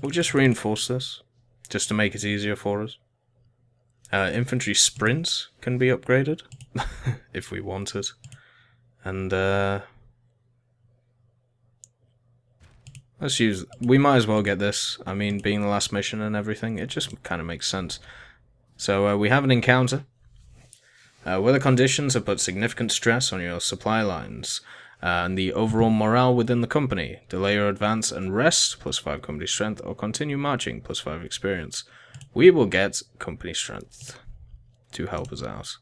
we'll just reinforce this, just to make it easier for us. Infantry sprints can be upgraded, if we want it. And, we might as well get this. I mean, being the last mission and everything, it just kind of makes sense. So, we have an encounter. Weather conditions have put significant stress on your supply lines and the overall morale within the company. Delay your advance and rest, +5 company strength, or continue marching, +5 experience. We will get company strength to help us out.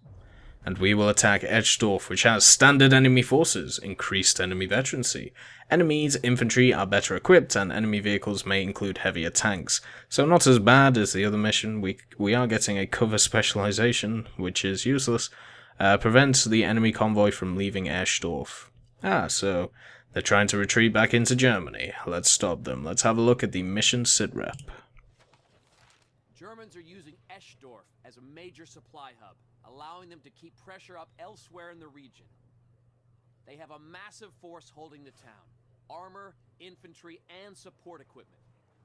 And we will attack Edgedorf, which has standard enemy forces, increased enemy veterancy. Enemies' infantry are better equipped, and enemy vehicles may include heavier tanks. So not as bad as the other mission. We are getting a cover specialization, which is useless. Prevents the enemy convoy from leaving Edgedorf. So they're trying to retreat back into Germany. Let's stop them. Let's have a look at the mission sitrep. Germans are using Edgedorf as a major supply hub, allowing them to keep pressure up elsewhere in the region. They have a massive force holding the town. Armor, infantry, and support equipment.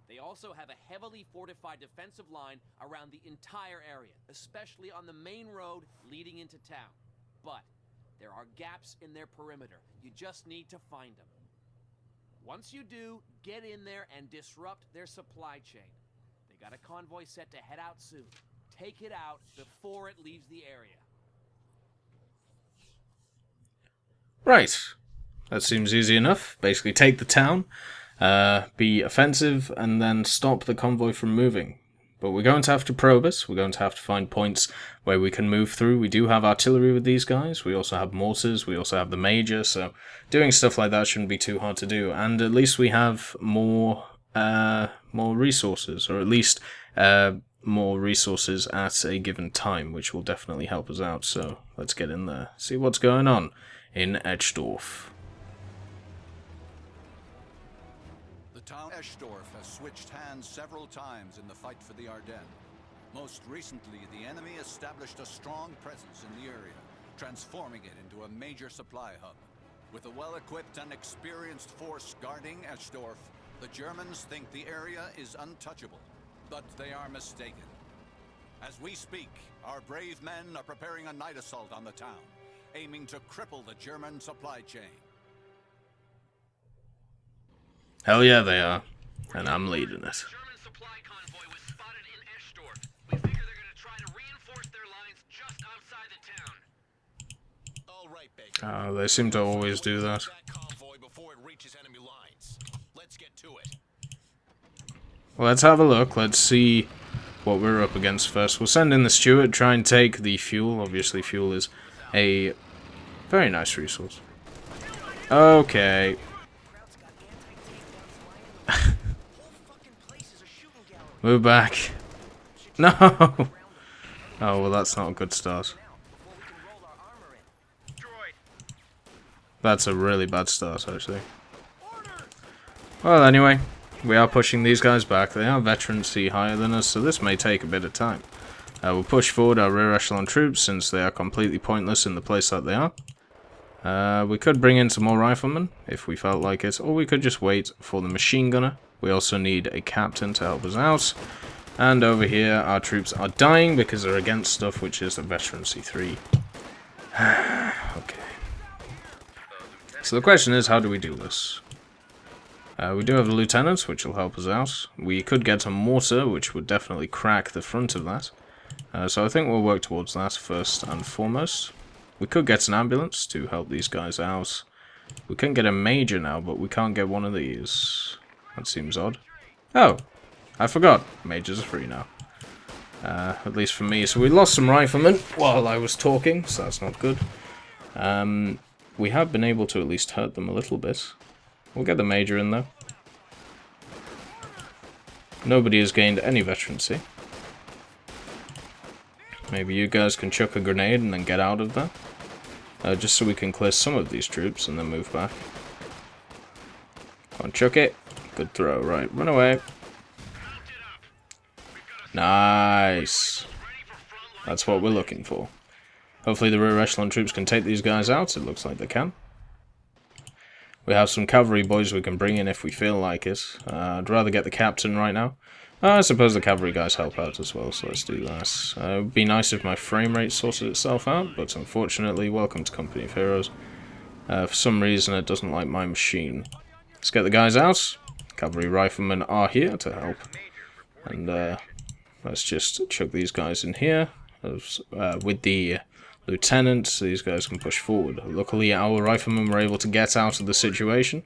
They also have a heavily fortified defensive line around the entire area, especially on the main road leading into town. But there are gaps in their perimeter. You just need to find them. Once you do, get in there and disrupt their supply chain. They got a convoy set to head out soon. Take it out before it leaves the area. Right. That seems easy enough. Basically take the town, be offensive, and then stop the convoy from moving. But we're going to have to probe it. We're going to have to find points where we can move through. We do have artillery with these guys. We also have mortars. We also have the major. So doing stuff like that shouldn't be too hard to do. And at least we have more resources, or at least more resources at a given time, which will definitely help us out. So let's get in there, see what's going on in Edgedorf. The town Edgedorf has switched hands several times in the fight for the Ardennes. Most recently, the enemy established a strong presence in the area, transforming it into a major supply hub. With a well-equipped and experienced force guarding Edgedorf, the Germans think the area is untouchable, but they are mistaken. As we speak, our brave men are preparing a night assault on the town, aiming to cripple the German supply chain. Hell yeah, they are. And I'm leading it. German supply convoy was spotted in Edgedorf. We figure they're going to try to reinforce their lines just outside the town. All right, Baker. They seem to always do that. Convoy before it reaches enemy lines. Let's get to it. Well, let's have a look. Let's see what we're up against first. We'll send in the steward, try and take the fuel. Obviously, fuel is a very nice resource. Okay. Move back. No! Oh, well, that's not a good start. That's a really bad start, actually. Well, anyway, we are pushing these guys back. They are veterancy higher than us, so this may take a bit of time. We'll push forward our rear echelon troops, since they are completely pointless in the place that they are. We could bring in some more riflemen, if we felt like it, or we could just wait for the machine gunner. We also need a captain to help us out. And over here, our troops are dying because they're against stuff which is a veterancy 3. Okay. So the question is, how do we do this? We do have the lieutenant, which will help us out. We could get a mortar, which would definitely crack the front of that. So I think we'll work towards that first and foremost. We could get an ambulance to help these guys out. We can get a major now, but we can't get one of these. That seems odd. Oh, I forgot. Majors are free now. At least for me. So we lost some riflemen while I was talking, so that's not good. We have been able to at least hurt them a little bit. We'll get the major in, though. Nobody has gained any veterancy. Maybe you guys can chuck a grenade and then get out of there. Just so we can clear some of these troops and then move back. Come on, chuck it. Good throw. Right, run away. Nice. That's what we're looking for. Hopefully the rear echelon troops can take these guys out. It looks like they can. We have some cavalry boys we can bring in if we feel like it. I'd rather get the captain right now. I suppose the cavalry guys help out as well, so let's do that. It would be nice if my frame rate sorted itself out, but unfortunately, welcome to Company of Heroes. For some reason, it doesn't like my machine. Let's get the guys out. Cavalry riflemen are here to help. And let's just chuck these guys in here. With the lieutenant, so these guys can push forward. Luckily, our riflemen were able to get out of the situation.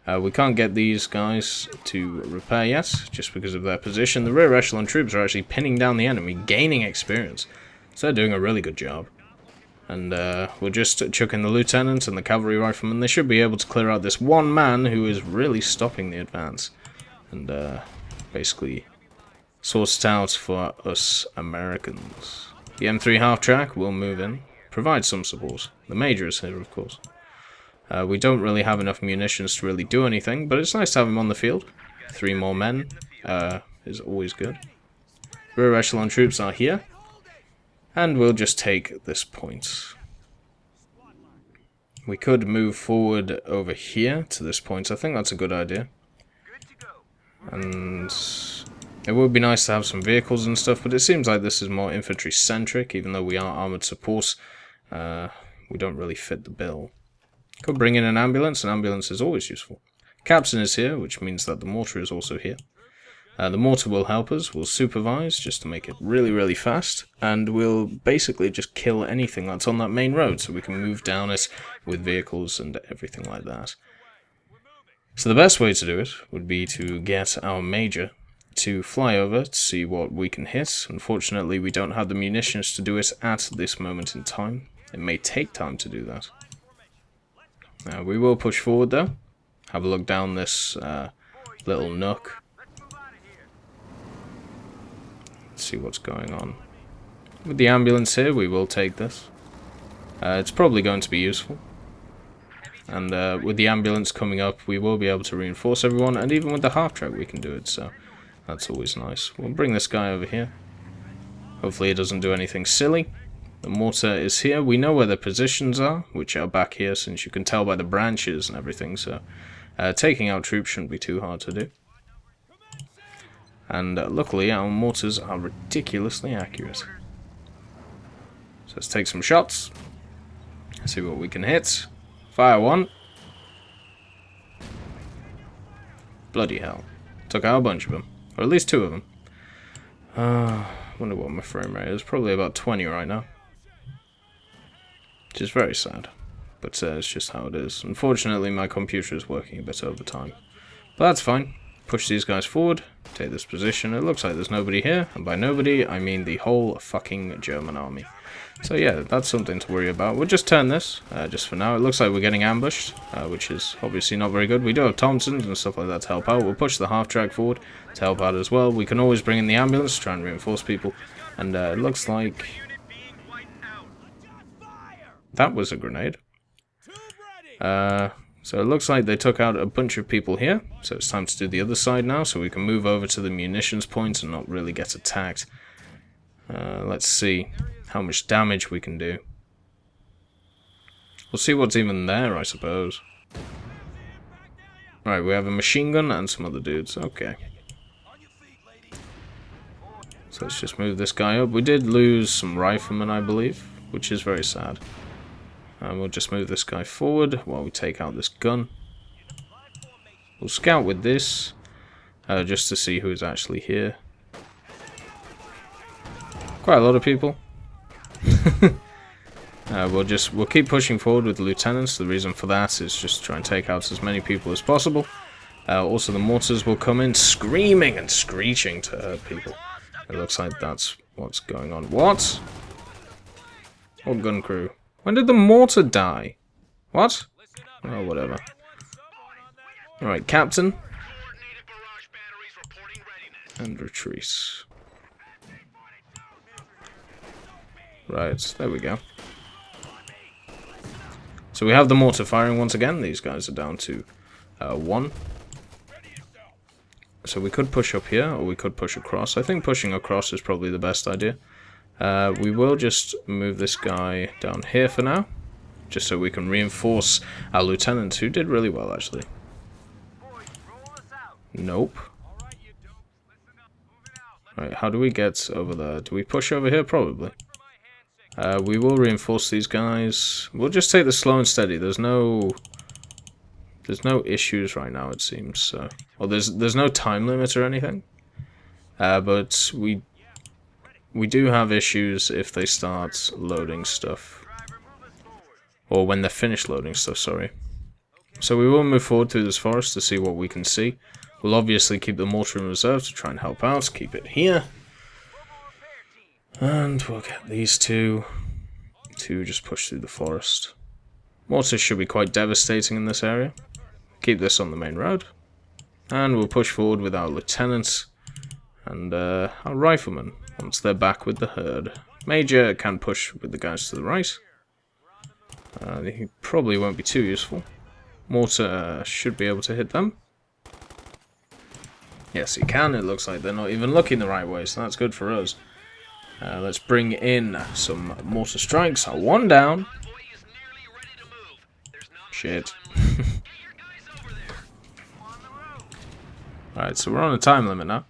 We can't get these guys to repair yet, just because of their position. The rear echelon troops are actually pinning down the enemy, gaining experience. So they're doing a really good job. And we'll just chuck in the lieutenant and the cavalry riflemen. They should be able to clear out this one man who is really stopping the advance. And basically sort it out for us Americans. The M3 half-track will move in, provide some support. The Major is here, of course. We don't really have enough munitions to really do anything, but it's nice to have him on the field. 3 more men is always good. Rear echelon troops are here. And we'll just take this point. We could move forward over here to this point. I think that's a good idea. And it would be nice to have some vehicles and stuff, but it seems like this is more infantry-centric, even though we are armoured support. We don't really fit the bill. Could bring in an ambulance. An ambulance is always useful. Captain is here, which means that the mortar is also here. The mortar will help us. We'll supervise just to make it really, really fast. And we'll basically just kill anything that's on that main road, so we can move down it with vehicles and everything like that. So the best way to do it would be to get our Major to fly over to see what we can hit. Unfortunately, we don't have the munitions to do it at this moment in time. It may take time to do that. We will push forward though. Have a look down this little nook. Let's see what's going on. With the ambulance here, we will take this. It's probably going to be useful. And with the ambulance coming up, we will be able to reinforce everyone. And even with the half-track, we can do it. So that's always nice. We'll bring this guy over here. Hopefully it doesn't do anything silly. The mortar is here. We know where the positions are, which are back here, since you can tell by the branches and everything. So taking out troops shouldn't be too hard to do. And luckily, our mortars are ridiculously accurate. So let's take some shots. See what we can hit. Fire one. Bloody hell. Took out a bunch of them. Or at least 2 of them. Wonder what my frame rate is. Probably about 20 right now. Which is very sad. But it's just how it is. Unfortunately, my computer is working a bit overtime. But that's fine. Push these guys forward. Take this position. It looks like there's nobody here. And by nobody, I mean the whole fucking German army. So yeah, that's something to worry about. We'll just turn this, just for now. It looks like we're getting ambushed, which is obviously not very good. We do have Thompsons and stuff like that to help out. We'll push the half-track forward to help out as well. We can always bring in the ambulance to try and reinforce people. And it looks like that was a grenade. So it looks like they took out a bunch of people here. So it's time to do the other side now, so we can move over to the munitions point and not really get attacked. Let's see how much damage we can do. We'll see what's even there, I suppose. Right, we have a machine gun and some other dudes. Okay. So let's just move this guy up. We did lose some riflemen, I believe, which is very sad. And we'll just move this guy forward while we take out this gun. We'll scout with this, just to see who's actually here. Quite a lot of people. We'll keep pushing forward with the lieutenants. The reason for that is just try and take out as many people as possible. Also, the mortars will come in screaming and screeching to hurt people. It looks like that's what's going on. What? What gun crew? When did the mortar die? What? Oh, whatever. Alright, Captain. And retreat. Right, there we go. So we have the mortar firing once again. These guys are down to 1. So we could push up here, or we could push across. I think pushing across is probably the best idea. We will just move this guy down here for now. just so we can reinforce our lieutenant, who did really well, actually. Nope. Right, how do we get over there? Do we push over here? Probably. We will reinforce these guys. We'll just take this slow and steady. There's no issues right now, it seems. So, well, there's no time limit or anything. But we do have issues if they start loading stuff, or when they're finished loading stuff. Sorry. So we will move forward through this forest to see what we can see. We'll obviously keep the mortar in reserve to try and help out. Keep it here. And we'll get these two to just push through the forest. Mortar should be quite devastating in this area. Keep this on the main road. And we'll push forward with our lieutenants and our riflemen once they're back with the herd. Major can push with the guys to the right. He probably won't be too useful. Mortar should be able to hit them. Yes, he can. It looks like they're not even looking the right way, so that's good for us. Let's bring in some mortar strikes. One down. Shit. Alright, so we're on a time limit now.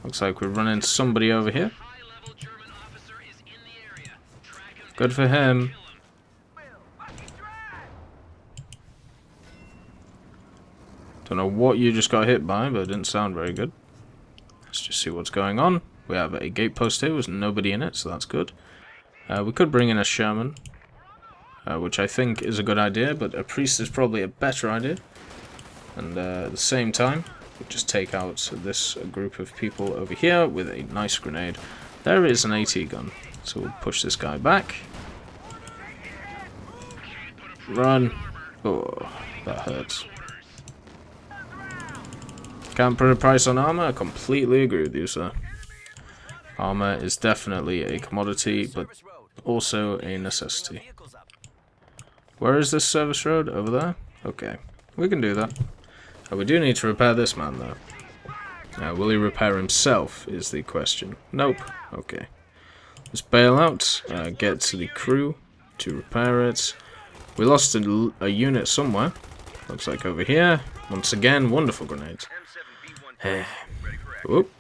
Looks like we're running somebody over here. Good for him. Don't know what you just got hit by, but it didn't sound very good. Let's just see what's going on. We have a gate post here with nobody in it, so that's good. We could bring in a Sherman, which I think is a good idea, but a priest is probably a better idea. And at the same time, we'll just take out this group of people over here with a nice grenade. There is an AT gun, so we'll push this guy back. Run. Oh, that hurts. Can't put a price on armor. I completely agree with you, sir. Armor is definitely a commodity, but also a necessity. Where is this service road? Over there? Okay, we can do that. We do need to repair this man, though. Will he repair himself, is the question. Nope. Okay. Let's bail out, get to the crew to repair it. We lost a unit somewhere. Looks like over here. Once again, wonderful grenades. Whoop.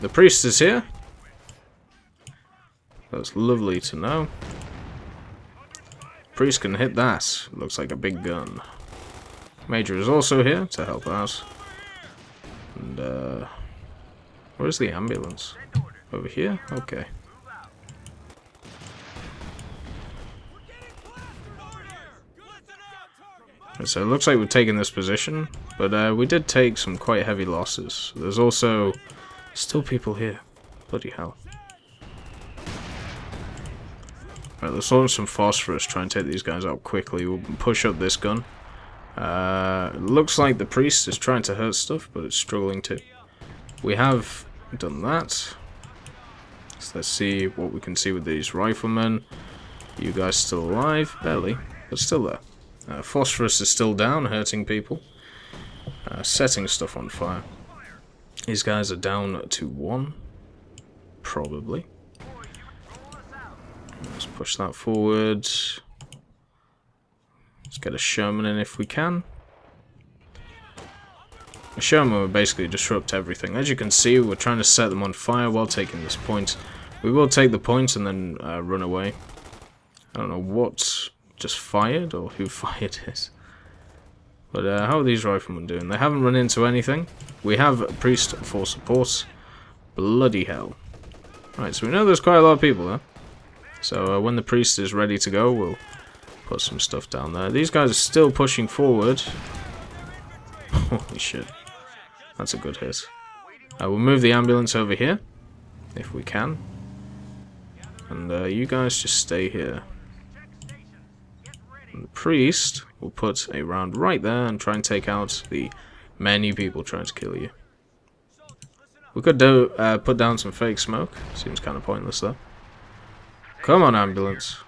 The priest is here. That's lovely to know. Priest can hit that. Looks like a big gun. Major is also here to help out. And, where's the ambulance? Over here? Okay. So it looks like we've taken this position, but we did take some quite heavy losses. There's also still people here. Bloody hell. Right, let's launch some phosphorus, try and take these guys out quickly. We'll push up this gun. Looks like the priest is trying to hurt stuff, but it's struggling to. We have done that. So let's see what we can see with these riflemen. You guys still alive? Barely, but still there. Phosphorus is still down, hurting people. Setting stuff on fire. These guys are down to 1. Probably. Let's push that forward. Let's get a Sherman in if we can. A Sherman will basically disrupt everything. As you can see, we're trying to set them on fire while taking this point. We will take the point and then run away. I don't know what just fired or who fired it. But how are these riflemen doing? They haven't run into anything. We have a priest for support. Bloody hell. Right, so we know there's quite a lot of people there. So when the priest is ready to go, we'll put some stuff down there. These guys are still pushing forward. Holy shit. That's a good hit. We'll move the ambulance over here, if we can. And you guys just stay here. And the priest will put a round right there and try and take out the many people trying to kill you. We could put down some fake smoke. Seems kind of pointless though. Come on, ambulance.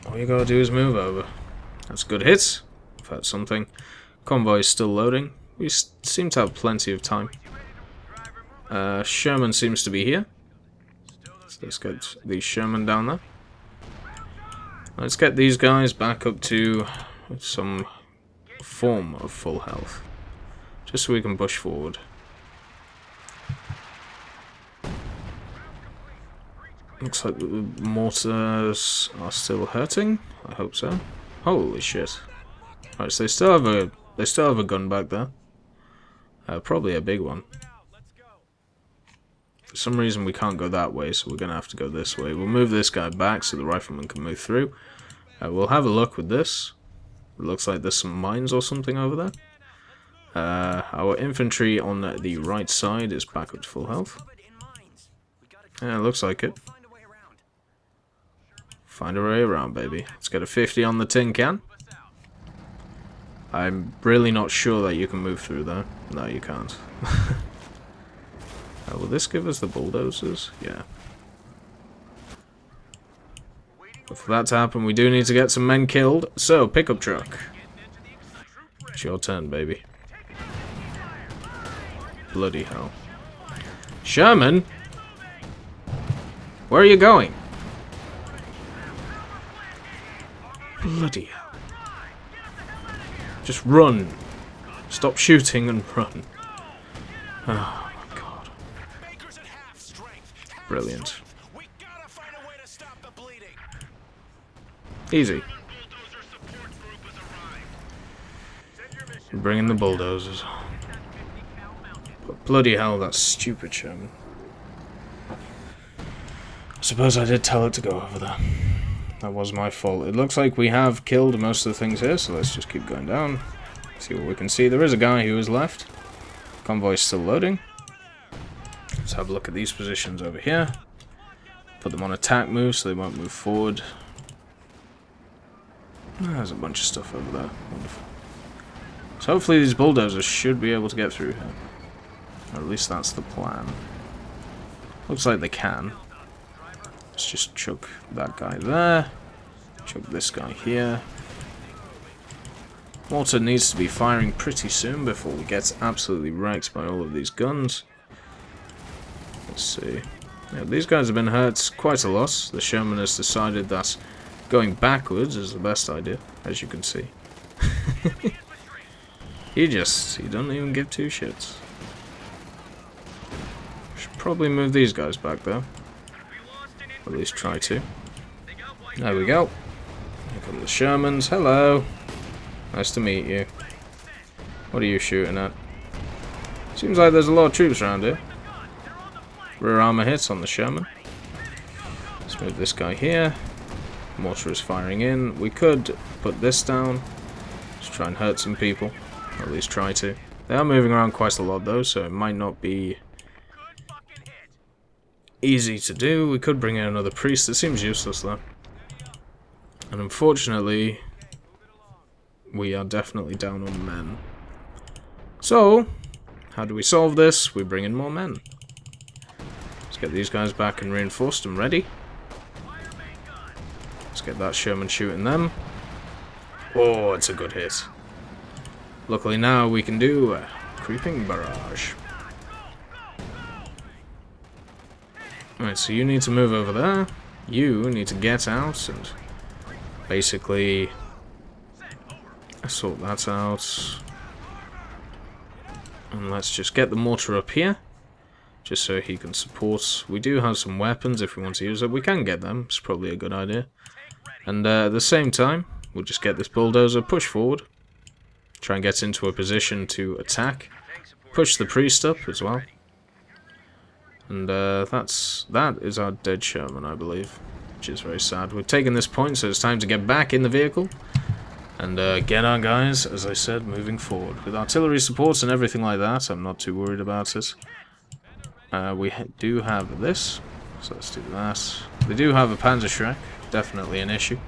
All you gotta do is move over. That's a good hit. If that's something. Convoy is still loading. We seem to have plenty of time. Sherman seems to be here. So let's get the Sherman down there. Let's get these guys back up to some form of full health. Just so we can push forward. Looks like the mortars are still hurting. I hope so. Holy shit. Right, so they still have a gun back there. Probably a big one. For some reason we can't go that way, so we're going to have to go this way. We'll move this guy back so the rifleman can move through. We'll have a look with this. It looks like there's some mines or something over there. Our infantry on the right side is back up to full health. Yeah, it looks like it. Find a way around, baby. Let's get a 50 on the tin can. I'm really not sure that you can move through there. No, you can't. Will this give us the bulldozers? Yeah. But for that to happen, we do need to get some men killed. So, pickup truck. It's your turn, baby. Bloody hell. Sherman? Where are you going? Bloody hell. Just run. Stop shooting and run. Oh my god. Brilliant. Easy. Bring in the bulldozers. But bloody hell, that's stupid, Sherman. I suppose I did tell it to go over there. That was my fault. It looks like we have killed most of the things here, so let's just keep going down. See what we can see. There is a guy who is left. Convoy's still loading. Let's have a look at these positions over here. Put them on attack move so they won't move forward. There's a bunch of stuff over there. Wonderful. So hopefully these bulldozers should be able to get through here. Or at least that's the plan. Looks like they can. Let's just chuck that guy there. Chuck this guy here. Mortar needs to be firing pretty soon before we get absolutely wrecked by all of these guns. Let's see. Yeah, these guys have been hurt quite a lot. The Sherman has decided that going backwards is the best idea, as you can see. He doesn't even give two shits. Should probably move these guys back though. Or at least try to. There we go. Here come the Shermans. Hello. Nice to meet you. What are you shooting at? Seems like there's a lot of troops around here. Rear armor hits on the Sherman. Let's move this guy here. Mortar is firing in. We could put this down. Just try and hurt some people. Or at least try to. They are moving around quite a lot though, so it might not be easy to do. We could bring in another priest. It seems useless though. And unfortunately, we are definitely down on men. So, how do we solve this? We bring in more men. Let's get these guys back and reinforced and ready. Let's get that Sherman shooting them. Oh, it's a good hit. Luckily now we can do a creeping barrage. Alright, so you need to move over there. You need to get out and basically sort that out. And let's just get the mortar up here. Just so he can support. We do have some weapons if we want to use it. We can get them. It's probably a good idea. And at the same time, we'll just get this bulldozer, push forward. Try and get into a position to attack. Push the priest up as well. And that is our dead Sherman, I believe. Which is very sad. We've taken this point, so it's time to get back in the vehicle. And get our guys, as I said, moving forward. With artillery supports and everything like that, I'm not too worried about it. We do have this, so let's do that. They do have a Panzerschreck, definitely an issue.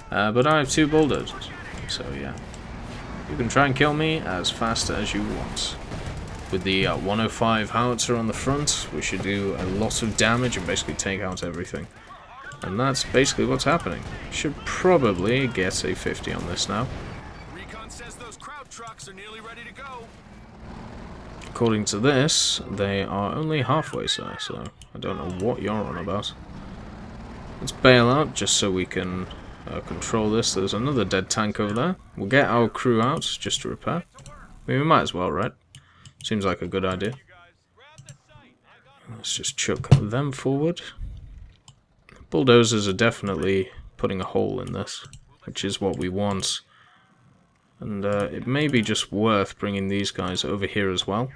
But I have two bulldozers, so yeah. You can try and kill me as fast as you want. With the 105 howitzer on the front, we should do a lot of damage and basically take out everything. And that's basically what's happening. Should probably get a 50 on this now. Recon says those crowd trucks are nearly ready to go. According to this, they are only halfway, sir, so I don't know what you're on about. Let's bail out just so we can control this. There's another dead tank over there. We'll get our crew out just to repair. I mean, we might as well, right? Seems like a good idea. Let's just chuck them forward. Bulldozers are definitely putting a hole in this, which is what we want. And it may be just worth bringing these guys over here as well.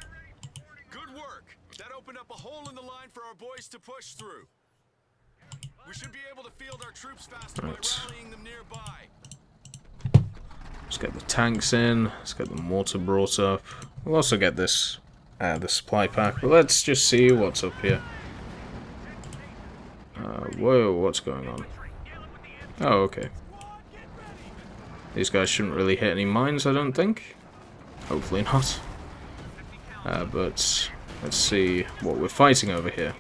Good work. That opened up a hole in the line for our boys to push through. We should be able to field our troops faster by rallying them nearby. Let's get the tanks in. Let's get the mortar brought up. We'll also get this, the supply pack. But let's just see what's up here. Whoa, what's going on? Oh, okay. These guys shouldn't really hit any mines, I don't think. Hopefully not. But let's see what we're fighting over here.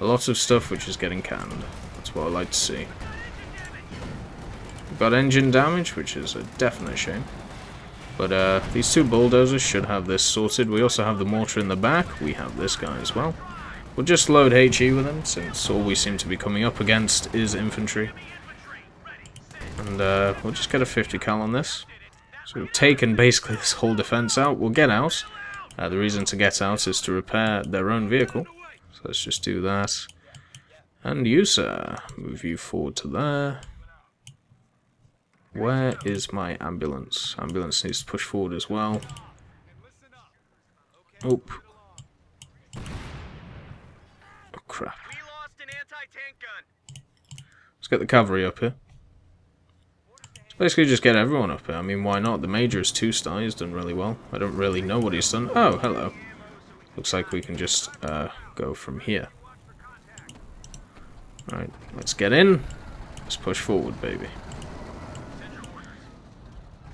A lot of stuff which is getting canned. That's what I like to see. We've got engine damage, which is a definite shame. But these two bulldozers should have this sorted. We also have the mortar in the back. We have this guy as well. We'll just load HE with him, since all we seem to be coming up against is infantry. And we'll just get a 50 cal on this. So we've taken basically this whole defense out. We'll get out. The reason to get out is to repair their own vehicle. So let's just do that. And you, sir. Move you forward to there. Where is my ambulance? Ambulance needs to push forward as well. Oh. Oh, crap. Let's get the cavalry up here. Basically just get everyone up here. I mean, why not? The Major is 2-star. He's done really well. I don't really know what he's done. Oh, hello. Looks like we can just go from here. Right, let's get in. Let's push forward, baby.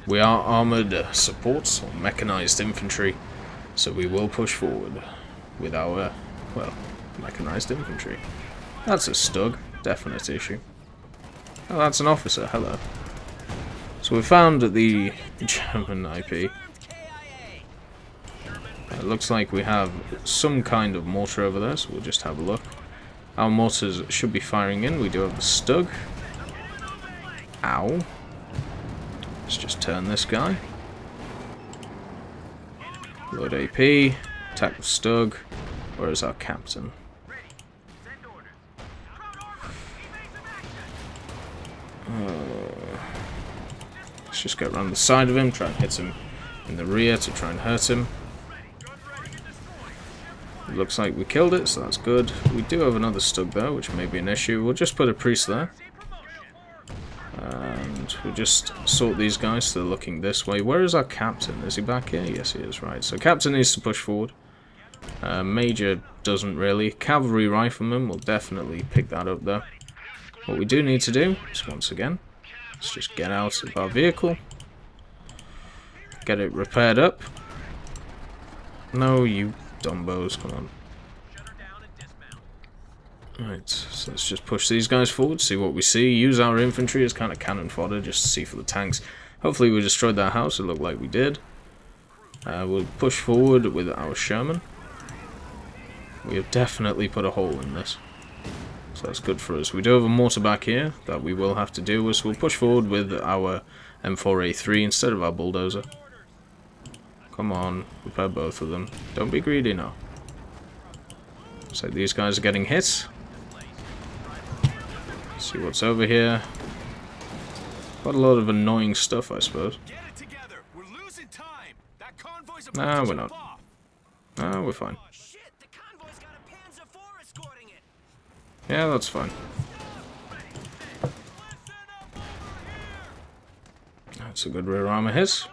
We are armoured supports, or mechanized infantry, so we will push forward with our, well, mechanized infantry. That's a Stug. Definite issue. Oh, that's an officer. Hello. So we found the German IP. It looks like we have some kind of mortar over there, so we'll just have a look. Our mortars should be firing in. We do have the Stug. Ow. Let's just turn this guy. Load AP. Attack the Stug. Where is our captain? Let's just get around the side of him, try and hit him in the rear to try and hurt him. It looks like we killed it, so that's good. We do have another Stug though, which may be an issue. We'll just put a priest there. And we'll just sort these guys so they're looking this way. Where is our captain? Is he back here? Yes, he is. Right, so captain needs to push forward. Major doesn't really. Cavalry rifleman will definitely pick that up though. What we do need to do is, once again, let's just get out of our vehicle. Get it repaired up. No, you dumbos, come on. Right, so let's just push these guys forward, see what we see. Use our infantry as kind of cannon fodder, just to see for the tanks. Hopefully we destroyed that house, it looked like we did. We'll push forward with our Sherman. We have definitely put a hole in this. So that's good for us. We do have a mortar back here that we will have to deal with, so we'll push forward with our M4A3 instead of our bulldozer. Come on, repair both of them. Don't be greedy now. So these guys are getting hit. Let's see what's over here. Quite a lot of annoying stuff, I suppose. Nah, we're not. Nah, we're fine. Yeah, that's fine. That's a good rear armor hit.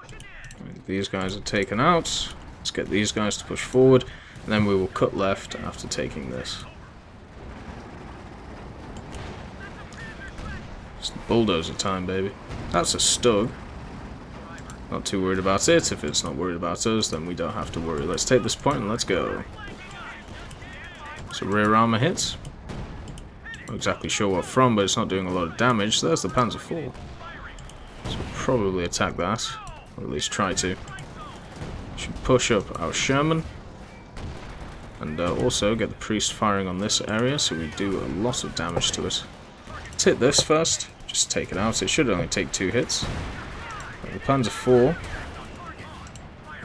These guys are taken out. Let's get these guys to push forward, and then we will cut left after taking this. It's bulldozer time, baby. That's a Stug. Not too worried about it. If it's not worried about us, then we don't have to worry. Let's take this point and let's go. So rear armor hits. Not exactly sure what from, but it's not doing a lot of damage. So there's the Panzer IV. So we'll probably attack that, or at least try to. Should push up our Sherman, and also get the priest firing on this area, so we do a lot of damage to it. Let's hit this first. Just take it out. It should only take 2 hits. The Panzer IV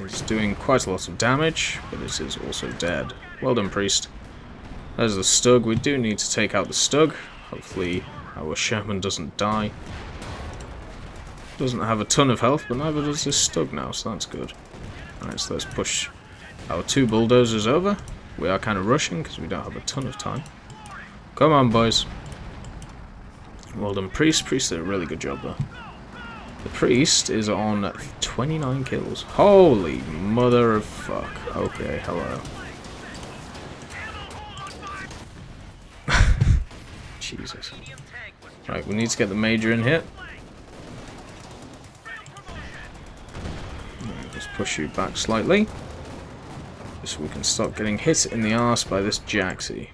is doing quite a lot of damage, but it is also dead. Well done, Priest. There's the Stug. We do need to take out the Stug. Hopefully our Sherman doesn't die. Doesn't have a ton of health, but neither does this Stug now, so that's good. Alright, so let's push our 2 bulldozers over. We are kind of rushing because we don't have a ton of time. Come on, boys. Well done, Priest. Priest did a really good job there. The Priest is on 29 kills. Holy mother of fuck. Okay, hello. Jesus. Right, we need to get the Major in here. Right, let's push you back slightly. Just so we can stop getting hit in the arse by this Jaxie.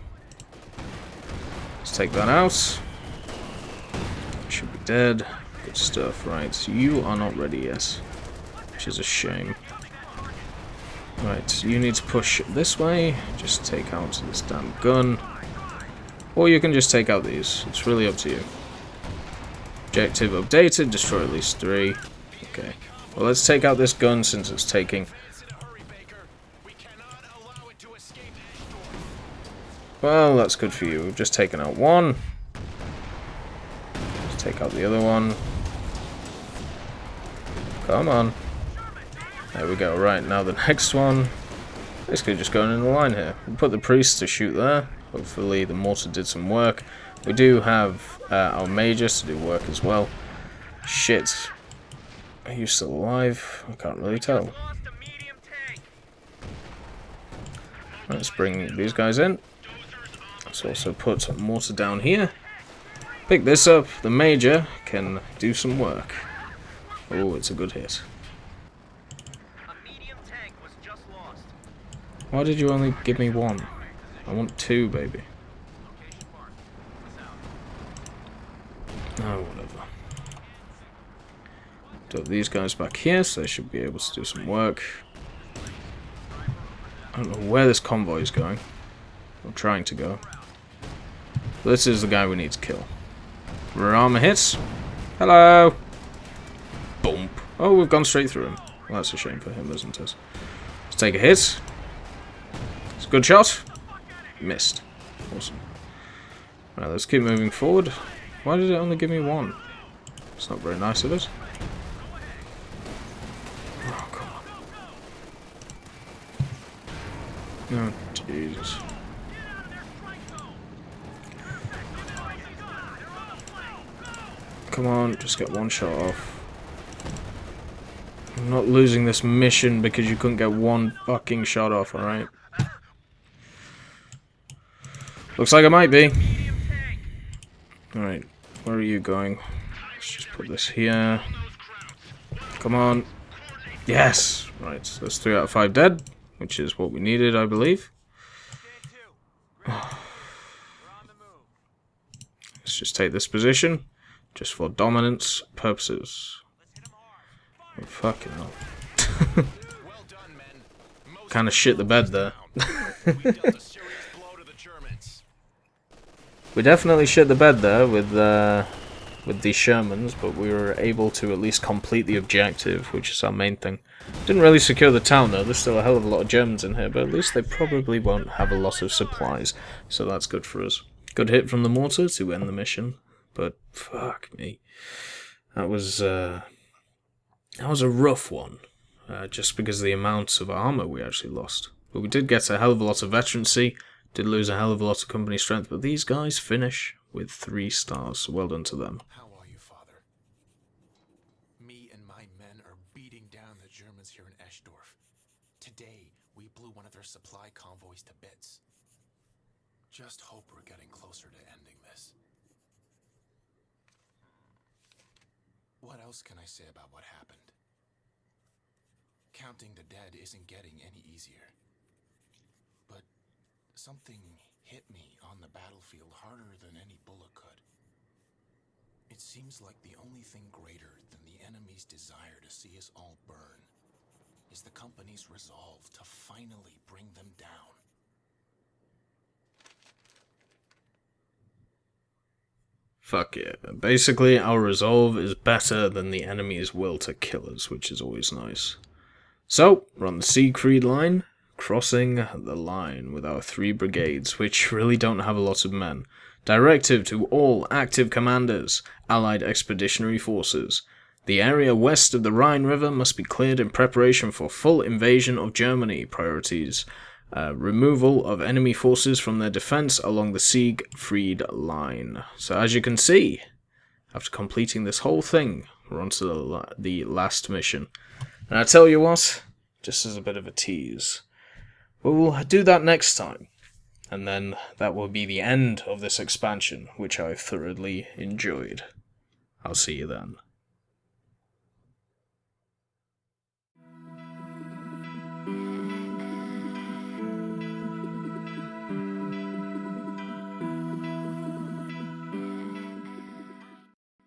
Let's take that out. Should be dead. Good stuff. Right, so you are not ready yet, which is a shame. Right, you need to push this way. Just take out this damn gun. Or you can just take out these. It's really up to you. Objective updated. Destroy at least 3. Okay. Well, let's take out this gun since it's taking... Well, that's good for you. We've just taken out 1. Let's take out the other one. Come on. There we go. Right, now the next one. Basically just going in the line here. We put the Priest to shoot there. Hopefully the mortar did some work. We do have our Majors to do work as well. Shit. Are you still alive? I can't really tell. Let's bring these guys in. Let's also put a mortar down here. Pick this up. The Major can do some work. Oh, it's a good hit. Why did you only give me 1? I want 2, baby. Oh, whatever. Put these guys back here, so they should be able to do some work. I don't know where this convoy is going. I'm trying to go. This is the guy we need to kill. Rear armor hits. Hello! Boom. Oh, we've gone straight through him. Well, that's a shame for him, isn't it? Let's take a hit. It's a good shot. Missed. Awesome. Right, let's keep moving forward. Why did it only give me 1? It's not very nice of it. Oh, come on. Oh, Jesus. Come on, just get 1 shot off. I'm not losing this mission because you couldn't get 1 fucking shot off, alright? Looks like I might be. Alright, where are you going? Let's just put this here. Come on. Yes! Right, so that's 3 out of 5 dead, which is what we needed, I believe. Let's just take this position, just for dominance purposes. Oh, fucking hell. Kind of shit the bed there. We definitely shit the bed there with the Shermans, but we were able to at least complete the objective, which is our main thing. Didn't really secure the town though. There's still a hell of a lot of Germans in here, but at least they probably won't have a lot of supplies, so that's good for us. Good hit from the mortar to end the mission, but fuck me, that was a rough one, just because of the amounts of armor we actually lost. But we did get a hell of a lot of veterancy. Did lose a hell of a lot of company strength, but these guys finish with 3 stars, so well done to them. How are you, Father? Me and my men are beating down the Germans here in Eschdorf. Today, we blew one of their supply convoys to bits. Just hope we're getting closer to ending this. What else can I say about what happened? Counting the dead isn't getting any easier. But something hit me on the battlefield harder than any bullet could. It seems like the only thing greater than the enemy's desire to see us all burn is the company's resolve to finally bring them down. Fuck yeah. Basically, our resolve is better than the enemy's will to kill us, which is always nice. So, we're on the Siegfried line, crossing the line with our 3 brigades, which really don't have a lot of men. Directive to all active commanders, Allied expeditionary forces. The area west of the Rhine River must be cleared in preparation for full invasion of Germany. Priorities. Removal of enemy forces from their defense along the Siegfried line. So as you can see, after completing this whole thing, we're on to the last mission. And I tell you what, just as a bit of a tease, we'll do that next time. And then that will be the end of this expansion, which I thoroughly enjoyed. I'll see you then.